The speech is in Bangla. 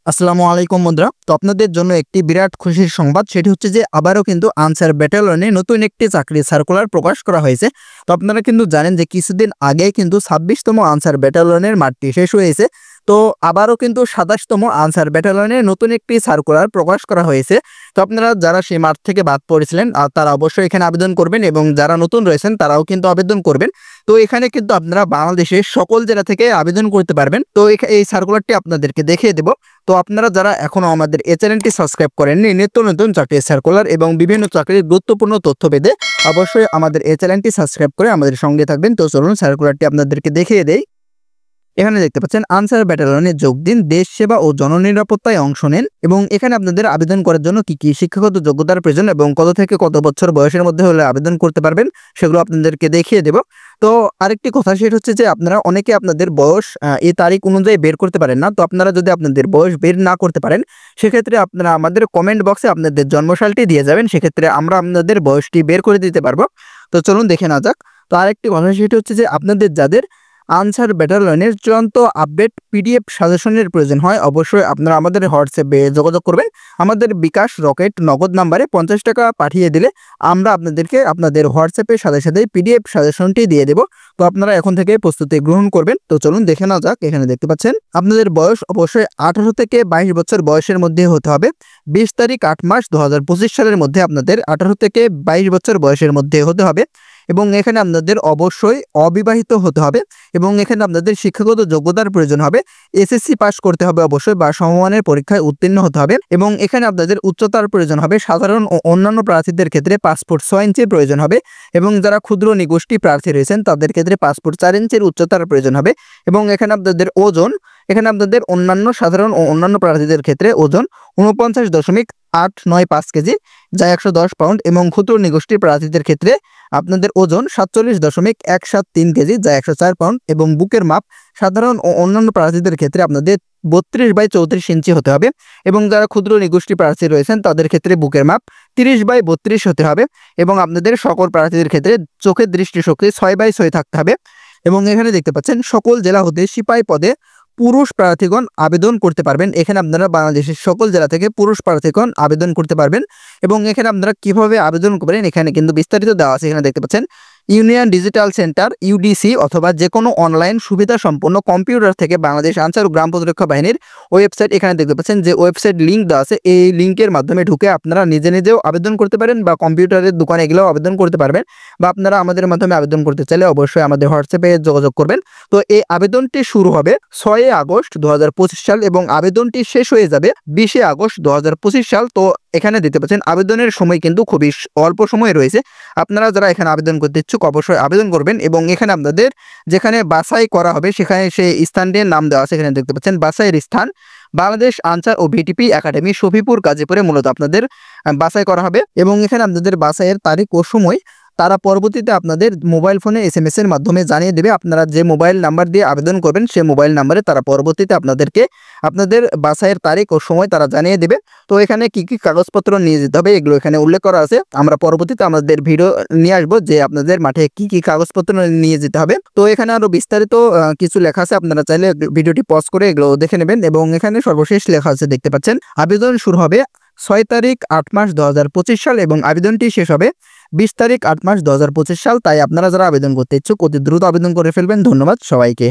আসসালামু আলাইকুম বন্ধুরা। তো আপনাদের জন্য একটি বিরাট খুশির সংবাদ, সেটি হচ্ছে যে আবারও কিন্তু আনসার ব্যাটালিয়নে নতুন একটি চাকরি সার্কুলার প্রকাশ করা হয়েছে। তো আপনারা কিন্তু জানেন যে কিছুদিন আগে কিন্তু ২৬তম আনসার ব্যাটালিয়নের মাঠটি শেষ হয়েছে। তো আবারও কিন্তু ২৭তম আনসার ব্যাটালিয়নে নতুন একটি সার্কুলার প্রকাশ করা হয়েছে। তো আপনারা যারা সেই মাঠ থেকে বাদ পড়েছিলেন তারা অবশ্যই এখানে আবেদন করবেন, এবং যারা নতুন রয়েছেন তারাও কিন্তু আবেদন করবেন। তো এখানে কিন্তু আপনারা বাংলাদেশের সকল জেলা থেকে আবেদন করতে পারবেন। তো এই সার্কুলারটি আপনাদেরকে দেখিয়ে দেব। তো আপনারা যারা এখনো আমাদের এই চ্যানেলটি সাবস্ক্রাইব করেননি, নিত্য নতুন চাকরির সার্কুলার এবং বিভিন্ন চাকরির গুরুত্বপূর্ণ তথ্য পেতে অবশ্যই আমাদের এই চ্যানেলটি সাবস্ক্রাইব করে আমাদের সঙ্গে থাকবেন। তো চলুন সার্কুলারটি আপনাদেরকে দেখিয়ে দেই। এখানে দেখতে পাচ্ছেন আনসার ব্যাটালিয়নে যোগ দিন, দেশ সেবা ও জননিরাপত্তায় অংশ নেন। এবং এখানে আপনাদের আবেদন করার জন্য কি কি শিক্ষাগত যোগ্যতার প্রয়োজন এবং কত থেকে কত বছর বয়সের মধ্যে হলে আবেদন করতে পারবেন সেগুলো আপনাদেরকে দেখিয়ে দেব। তো আরেকটি কথা সেটা হচ্ছে যে আপনারা অনেকে আপনাদের বয়স এই তারিখ অনুযায়ী বের করতে পারেন না। তো আপনারা যদি আপনাদের বয়স বের না করতে পারেন, সেক্ষেত্রে আপনারা আমাদের কমেন্ট বক্সে আপনাদের জন্মসালটি দিয়ে যাবেন, সেক্ষেত্রে আমরা আপনাদের বয়সটি বের করে দিতে পারবো। তো চলুন দেখে না যাক। তো আরেকটি কথা সেটি হচ্ছে যে আপনাদের যাদের আনসার ব্যাটালিয়নের চূড়ান্ত আপডেট পিডিএফ সাজেশনের প্রয়োজন হয়, অবশ্যই আপনারা আমাদের হোয়াটসঅ্যাপে যোগাযোগ করবেন। আমাদের বিকাশ রকেট নগদ নাম্বারে 50 টাকা পাঠিয়ে দিলে আমরা আপনাদেরকে আপনাদের হোয়াটসঅ্যাপের সাথে সাথে পিডিএফ সাজেশনটি দিয়ে দেব। তো আপনারা এখন থেকে প্রস্তুতি গ্রহণ করবেন। তো চলুন দেখে নেওয়া যাক। এখানে দেখতে পাচ্ছেন আপনাদের বয়স অবশ্যই 18 থেকে 22 বছর বয়সের মধ্যে হতে হবে। 20 তারিখ 8 মাস 2025 সালের মধ্যে আপনাদের 18 থেকে 22 বছর বয়সের মধ্যে হতে হবে। এবং এখানে আপনাদের অবশ্যই অবিবাহিত হতে হবে। এবং এখানে আপনাদের শিক্ষাগত যোগ্যতার প্রয়োজন হবে। এসএসসি পাস করতে হবে অবশ্যই, বা সমমানের পরীক্ষায় উত্তীর্ণ হতে হবে। এবং এখানে আপনাদের উচ্চতার প্রয়োজন হবে। সাধারণ ও অন্যান্য প্রার্থীদের ক্ষেত্রে পাসপোর্ট 6 ইঞ্চির প্রয়োজন হবে। এবং যারা ক্ষুদ্র নিগোষ্ঠী প্রার্থী রয়েছেন তাদের ক্ষেত্রে পাসপোর্ট 4 ইঞ্চির উচ্চতার প্রয়োজন হবে। এবং এখানে আপনাদের ওজন, এখানে আপনাদের অন্যান্য সাধারণ ও অন্যান্য প্রার্থীদের ক্ষেত্রে ওজন 49.895 কেজি, যা 110 পাউন্ড। এবং ক্ষুদ্র নিগোষ্ঠী প্রার্থীদের ক্ষেত্রে আপনাদের ওজন 47.173 কেজি, যা 104 পাউন্ড। এবং বুকের মাপ সাধারণ ও অন্যান্য প্রার্থীদের ক্ষেত্রে আপনাদের 32/34 ইঞ্চি হতে হবে। এবং যারা ক্ষুদ্র নিগোষ্ঠী প্রার্থী রয়েছেন তাদের ক্ষেত্রে বুকের মাপ 30/32 হতে হবে। এবং আপনাদের সকল প্রার্থীদের ক্ষেত্রে চোখের দৃষ্টিশক্তি 6/6 থাকতে হবে। এবং এখানে দেখতে পাচ্ছেন সকল জেলা হতে সিপাহী পদে পুরুষ প্রার্থীগণ আবেদন করতে পারবেন। এখানে আপনারা বাংলাদেশের সকল জেলা থেকে পুরুষ প্রার্থীগণ আবেদন করতে পারবেন। এবং এখানে আপনারা কিভাবে আবেদন করবেন এখানে কিন্তু বিস্তারিত দেওয়া আছে। এখানে দেখতে পাচ্ছেন ইউনিয়ন ডিজিটাল সেন্টার ইউডিসি অথবা যে কোনো অনলাইন সুবিধা সম্পন্ন কম্পিউটার থেকে বাংলাদেশ আনসার ও গ্রাম প্রতিরক্ষা বাহিনীর ওয়েবসাইট, এখানে দেখতে পাচ্ছেন যে ওয়েবসাইট লিঙ্ক দেওয়া আছে, এই লিঙ্কের মাধ্যমে ঢুকে আপনারা নিজে নিজেও আবেদন করতে পারেন, বা কম্পিউটারের দোকানে গেলেও আবেদন করতে পারবেন, বা আপনারা আমাদের মাধ্যমে আবেদন করতে চাইলে অবশ্যই আমাদের হোয়াটসঅ্যাপে যোগাযোগ করবেন। তো এই আবেদনটি শুরু হবে 6 আগস্ট 2025 সাল এবং আবেদনটি শেষ হয়ে যাবে 20 আগস্ট 2025 সাল। তো এখানে দেখতে পাচ্ছেন আবেদনের সময় কিন্তু খুবই অল্প সময় রয়েছে। আপনারা যারা এখানে আবেদন করতে ইচ্ছুক অবশ্যই আবেদন করবেন। এবং এখানে আপনাদের যেখানে বাছাই করা হবে সেখানে সেই স্থানটির নাম দেওয়া আছে। এখানে দেখতে পাচ্ছেন বাছাইয়ের স্থান বাংলাদেশ আনসার ও ভিটিপি একাডেমি শফিপুর গাজীপুরে মূলত আপনাদের বাছাই করা হবে। এবং এখানে আপনাদের বাছাইয়ের তারিখ ও সময় তারা পরবর্তীতে আপনাদের মোবাইল ফোনে SMS এর মাধ্যমে জানিয়ে দেবে। আপনারা যে মোবাইল নাম্বার দিয়ে আবেদন করবেন সেই মোবাইল নাম্বারে তারা পরবর্তীতে আপনাদেরকে আপনাদের বাছাইয়ের তারিখ ও সময় তারা জানিয়ে দেবে। তো এখানে কি কি কাগজপত্র নিয়ে যেতে হবে এগুলো এখানে উল্লেখ করা আছে। আমরা পরবর্তীতে আমাদের ভিডিও নিয়ে আসবো যে আপনাদের মাঠে কি কি কাগজপত্র নিয়ে যেতে হবে। তো এখানে আরো বিস্তারিত কিছু লেখা আছে, আপনারা চাইলে ভিডিওটি পজ করে এগুলো দেখে নেবেন। এবং এখানে সর্বশেষ লেখা আছে দেখতে পাচ্ছেন আবেদন শুরু হবে 6 তারিখ 8 মাস 2025 সাল এবং আবেদনটি শেষ হবে 20 তারিখ 8 মাস 2025 সাল। তাই আপনারা যারা আবেদন করতে ইচ্ছুক অতি দ্রুত আবেদন করে ফেলবেন। ধন্যবাদ সবাইকে।